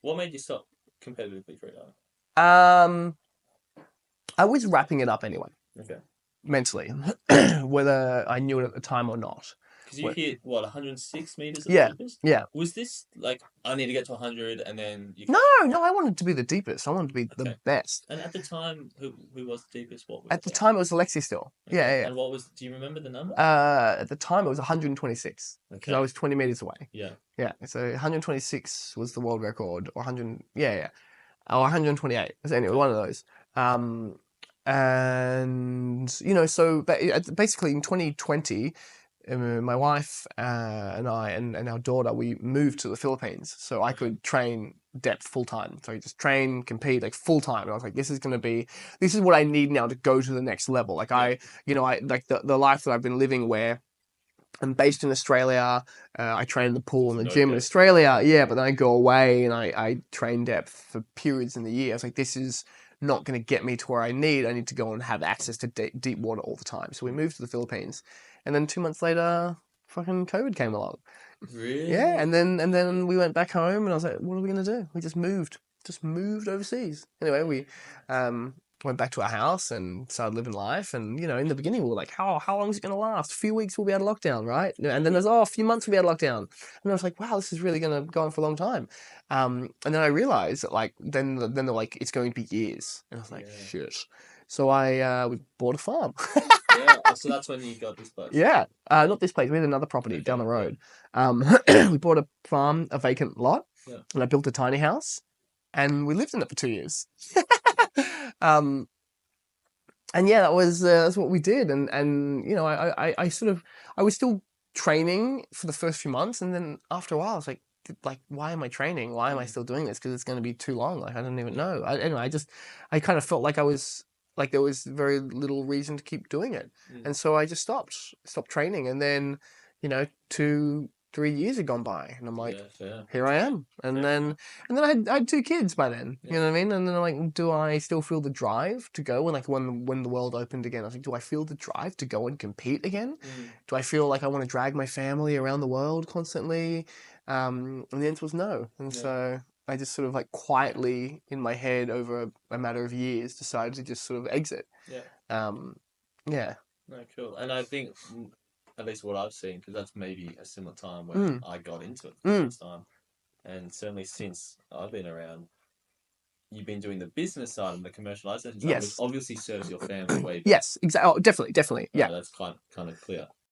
What made you stop competitively freediving? Um, I was wrapping it up anyway, Okay. mentally, whether I knew it at the time or not. Because you Wh- hit what 106 meters at the Yeah, deepest. yeah. Was this like I need to get to 100 and then you No, kind of no, I wanted to be the deepest. I wanted to be the okay? best. And at the time, who was the deepest? What was At the that? time, it was Alexi still. Yeah, Okay. yeah, And what was? Do you remember the number? At the time, it was 126 because I Okay. was 20 meters away. Yeah. Yeah, so 126 was the world record, or 100. Yeah, yeah, or 128. So anyway, Okay. one of those. Um, and so basically in 2020, my wife and I and our daughter, we moved to the Philippines so I Okay. could train depth full time. So I just train, compete like full time. And I was like, this is what I need now to go to the next level. Like Yeah. I like the life that I've been living where I'm based in Australia. I train in the pool and There's the no gym in depth. Australia. Yeah, but then I go away and I train depth for periods in the year. I was like, this is not going to get me to where I need. I need to go and have access to deep water all the time. So we moved to the Philippines, and then 2 months later, fucking COVID came along. Yeah, Really? and then we went back home, and I was like, what are we gonna do? We just moved overseas. Anyway, we went back to our house and started living life. And in the beginning, we were like, how long is it gonna last? A few weeks, we'll be out of lockdown, right? And then there's a few months, we'll be out of lockdown. And I was like, wow, this is really gonna go on for a long time. And then I realized that like then they're like, it's going to be years, and I was like, Yeah. shit. So we bought a farm. Yeah. Oh, so that's when you got this place. Yeah, not this place. We had another property down Okay. the Yeah. road. We bought a farm, a vacant lot, Yeah. and I built a tiny house, and we lived in it for 2 years. um, and yeah, that's what we did. And I sort of I was still training for the first few months, and then after a while, I was like, why am I training? Why am I Mm. still doing this? Because it's going to be too long. Like I don't even know. Anyway, I kind of felt like I was like there was very little reason to keep doing it, Mm. and so I just stopped training. And then 2-3 years had gone by, and I'm like, Yeah. Fair. here I am. And Fair then enough. I had 2 kids by then. You Yeah. know what I mean? And then I'm like, do I still feel the drive to go? And like when the world opened again, I was like, do I feel the drive to go and compete again? Mm. Do I feel like I want to drag my family around the world constantly? And the answer was no. And Yeah. so I just sort of like quietly in my head over a matter of years decided to just sort of exit. Yeah. Um, yeah. No, cool. And I think, at least what I've seen, because that's maybe a similar time when Mm, I got into it for the mm. first time, and certainly since I've been around, you've been doing the business side and the commercialization side, which Yes. obviously serves your family way better. Yes. Exactly. Oh, definitely. Definitely. Yeah. That's kind of clear.